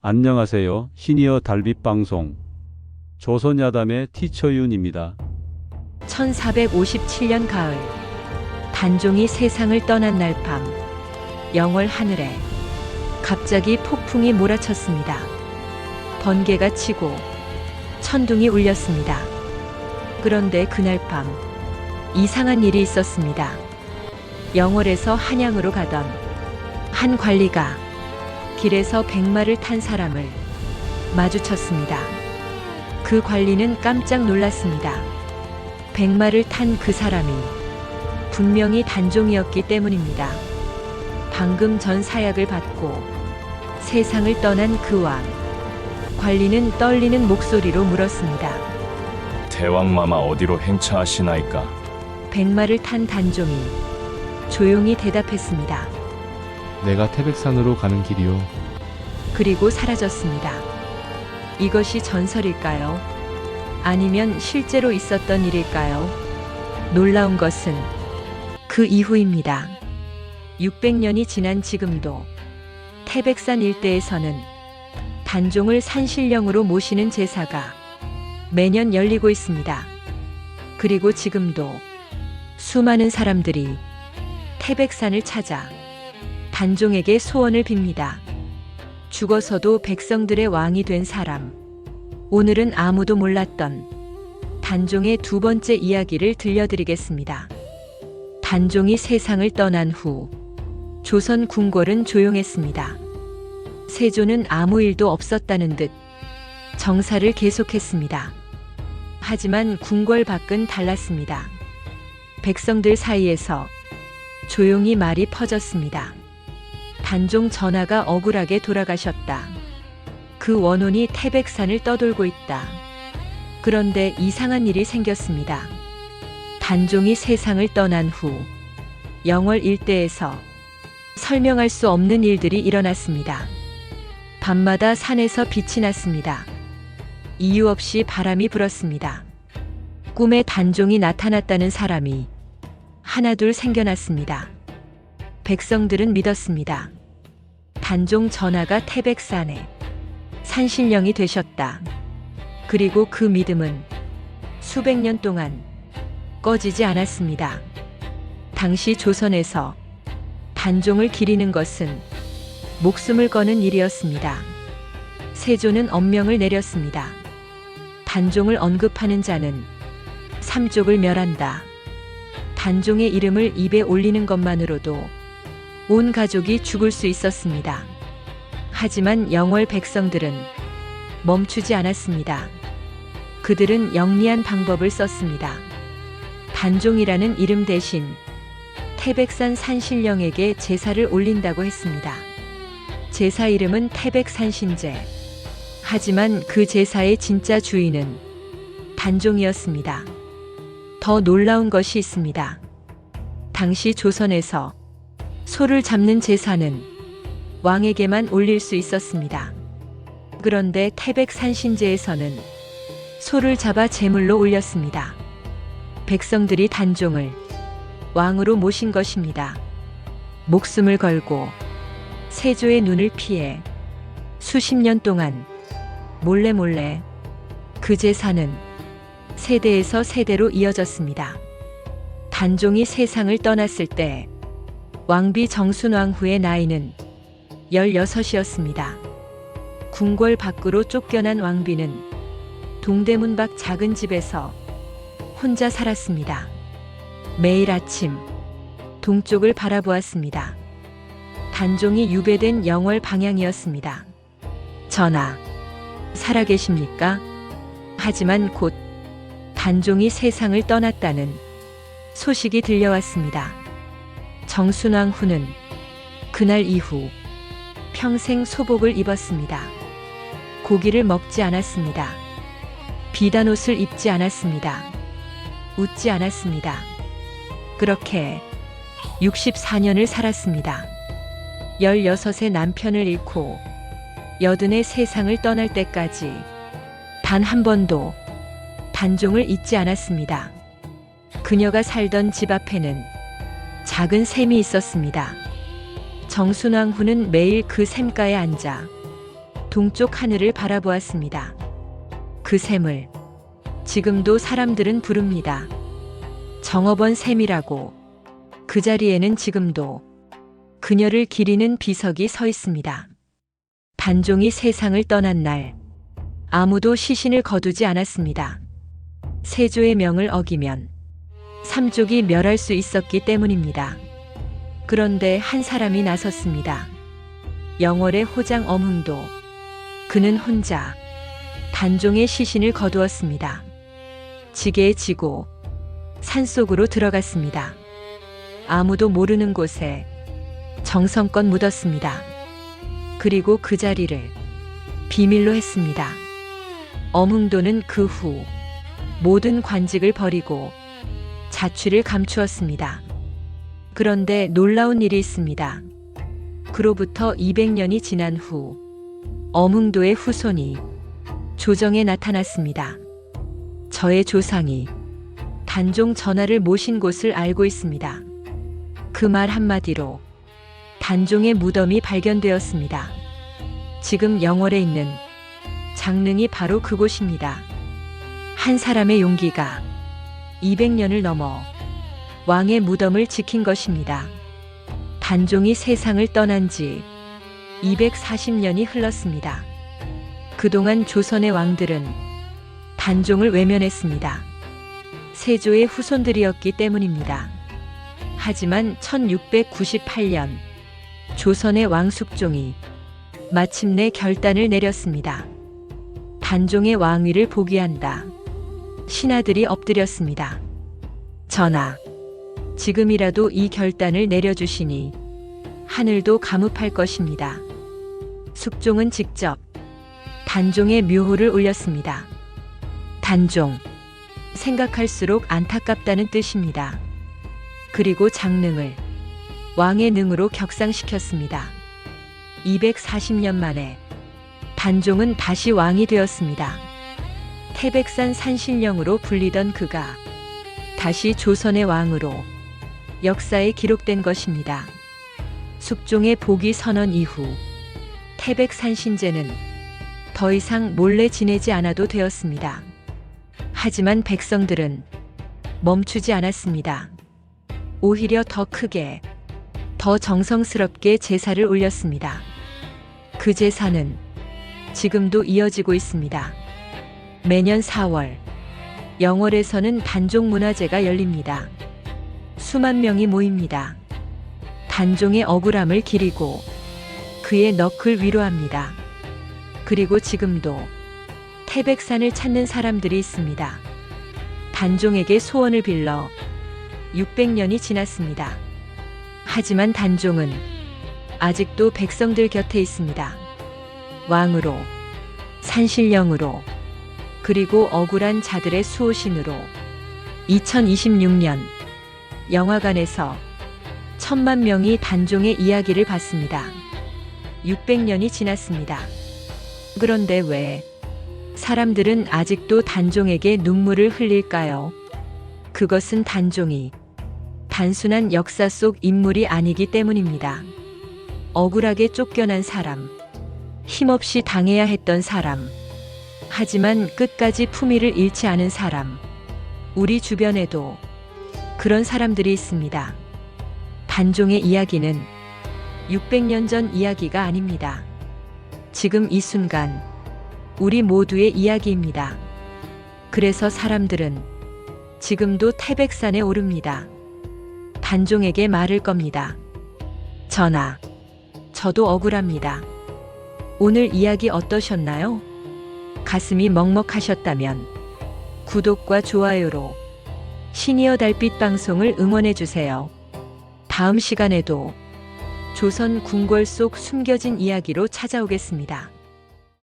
안녕하세요. 시니어 달빛 방송 조선야담의 티처윤입니다. 1457년 가을, 단종이 세상을 떠난 날 밤, 영월 하늘에 갑자기 폭풍이 몰아쳤습니다. 번개가 치고 천둥이 울렸습니다. 그런데 그날 밤 이상한 일이 있었습니다. 영월에서 한양으로 가던 한 관리가 길에서 백마를 탄 사람을 마주쳤습니다. 그 관리는 깜짝 놀랐습니다. 백마를 탄 그 사람이 분명히 단종이었기 때문입니다. 방금 전 사약을 받고 세상을 떠난 그 왕. 관리는 떨리는 목소리로 물었습니다. 대왕마마 어디로 행차하시나이까? 백마를 탄 단종이 조용히 대답했습니다. 내가 태백산으로 가는 길이요. 그리고 사라졌습니다. 이것이 전설일까요? 아니면 실제로 있었던 일일까요? 놀라운 것은 그 이후입니다. 600년이 지난 지금도 태백산 일대에서는 단종을 산신령으로 모시는 제사가 매년 열리고 있습니다. 그리고 지금도 수많은 사람들이 태백산을 찾아 단종에게 소원을 빕니다. 죽어서도 백성들의 왕이 된 사람. 오늘은 아무도 몰랐던 단종의 두 번째 이야기를 들려드리겠습니다. 단종이 세상을 떠난 후 조선 궁궐은 조용했습니다. 세조는 아무 일도 없었다는 듯 정사를 계속했습니다. 하지만 궁궐 밖은 달랐습니다. 백성들 사이에서 조용히 말이 퍼졌습니다. 단종 전하가 억울하게 돌아가셨다. 그 원혼이 태백산을 떠돌고 있다. 그런데 이상한 일이 생겼습니다. 단종이 세상을 떠난 후 영월 일대에서 설명할 수 없는 일들이 일어났습니다. 밤마다 산에서 빛이 났습니다. 이유 없이 바람이 불었습니다. 꿈에 단종이 나타났다는 사람이 하나둘 생겨났습니다. 백성들은 믿었습니다. 단종 전하가 태백산에 산신령이 되셨다. 그리고 그 믿음은 수백 년 동안 꺼지지 않았습니다. 당시 조선에서 단종을 기리는 것은 목숨을 거는 일이었습니다. 세조는 엄명을 내렸습니다. 단종을 언급하는 자는 삼족을 멸한다. 단종의 이름을 입에 올리는 것만으로도 온 가족이 죽을 수 있었습니다. 하지만 영월 백성들은 멈추지 않았습니다. 그들은 영리한 방법을 썼습니다. 단종이라는 이름 대신 태백산 산신령에게 제사를 올린다고 했습니다. 제사 이름은 태백산신제. 하지만 그 제사의 진짜 주인은 단종이었습니다. 더 놀라운 것이 있습니다. 당시 조선에서 소를 잡는 제사는 왕에게만 올릴 수 있었습니다. 그런데 태백산신제에서는 소를 잡아 제물로 올렸습니다. 백성들이 단종을 왕으로 모신 것입니다. 목숨을 걸고 세조의 눈을 피해 수십 년 동안 몰래 그 제사는 세대에서 세대로 이어졌습니다. 단종이 세상을 떠났을 때 왕비 정순왕후의 나이는 16이었습니다. 궁궐 밖으로 쫓겨난 왕비는 동대문 밖 작은 집에서 혼자 살았습니다. 매일 아침 동쪽을 바라보았습니다. 단종이 유배된 영월 방향이었습니다. 전하, 살아계십니까? 하지만 곧 단종이 세상을 떠났다는 소식이 들려왔습니다. 정순왕후는 그날 이후 평생 소복을 입었습니다. 고기를 먹지 않았습니다. 비단옷을 입지 않았습니다. 웃지 않았습니다. 그렇게 64년을 살았습니다. 16의 남편을 잃고 80의 세상을 떠날 때까지 단 한 번도 단종을 잊지 않았습니다. 그녀가 살던 집 앞에는 작은 샘이 있었습니다. 정순왕후는 매일 그 샘가에 앉아 동쪽 하늘을 바라보았습니다. 그 샘을 지금도 사람들은 부릅니다. 정업원 샘이라고. 그 자리에는 지금도 그녀를 기리는 비석이 서 있습니다. 단종이 세상을 떠난 날 아무도 시신을 거두지 않았습니다. 세조의 명을 어기면 삼족이 멸할 수 있었기 때문입니다. 그런데 한 사람이 나섰습니다. 영월의 호장 엄흥도. 그는 혼자 단종의 시신을 거두었습니다. 지게에 지고 산속으로 들어갔습니다. 아무도 모르는 곳에 정성껏 묻었습니다. 그리고 그 자리를 비밀로 했습니다. 엄흥도는 그 후 모든 관직을 버리고 자취를 감추었습니다. 그런데 놀라운 일이 있습니다. 그로부터 200년이 지난 후 엄흥도의 후손이 조정에 나타났습니다. 저의 조상이 단종 전하를 모신 곳을 알고 있습니다. 그 말 한마디로 단종의 무덤이 발견되었습니다. 지금 영월에 있는 장릉이 바로 그곳입니다. 한 사람의 용기가 200년을 넘어 왕의 무덤을 지킨 것입니다. 단종이 세상을 떠난 지 240년이 흘렀습니다. 그동안 조선의 왕들은 단종을 외면했습니다. 세조의 후손들이었기 때문입니다. 하지만 1698년 조선의 왕 숙종이 마침내 결단을 내렸습니다. 단종의 왕위를 포기한다. 신하들이 엎드렸습니다. 전하, 지금이라도 이 결단을 내려주시니 하늘도 감흡할 것입니다. 숙종은 직접 단종의 묘호를 올렸습니다. 단종, 생각할수록 안타깝다는 뜻입니다. 그리고 장릉을 왕의 능으로 격상시켰습니다. 240년 만에 단종은 다시 왕이 되었습니다. 태백산 산신령으로 불리던 그가 다시 조선의 왕으로 역사에 기록된 것입니다. 숙종의 복위 선언 이후 태백산신제는 더 이상 몰래 지내지 않아도 되었습니다. 하지만 백성들은 멈추지 않았습니다. 오히려 더 크게, 더 정성스럽게 제사를 올렸습니다. 그 제사는 지금도 이어지고 있습니다. 매년 4월, 영월에서는 단종 문화제가 열립니다. 수만 명이 모입니다. 단종의 억울함을 기리고 그의 넋을 위로합니다. 그리고 지금도 태백산을 찾는 사람들이 있습니다. 단종에게 소원을 빌러 600년이 지났습니다. 하지만 단종은 아직도 백성들 곁에 있습니다. 왕으로, 산신령으로, 그리고 억울한 자들의 수호신으로. 2026년 영화관에서 1000만 명이 단종의 이야기를 봤습니다. 600년이 지났습니다. 그런데 왜 사람들은 아직도 단종에게 눈물을 흘릴까요? 그것은 단종이 단순한 역사 속 인물이 아니기 때문입니다. 억울하게 쫓겨난 사람, 힘없이 당해야 했던 사람, 하지만 끝까지 품위를 잃지 않은 사람. 우리 주변에도 그런 사람들이 있습니다. 단종의 이야기는 600년 전 이야기가 아닙니다. 지금 이 순간 우리 모두의 이야기입니다. 그래서 사람들은 지금도 태백산에 오릅니다. 단종에게 말을 겁니다. 전하, 저도 억울합니다. 오늘 이야기 어떠셨나요? 가슴이 먹먹하셨다면 구독과 좋아요로 시니어 달빛 방송을 응원해주세요. 다음 시간에도 조선 궁궐 속 숨겨진 이야기로 찾아오겠습니다.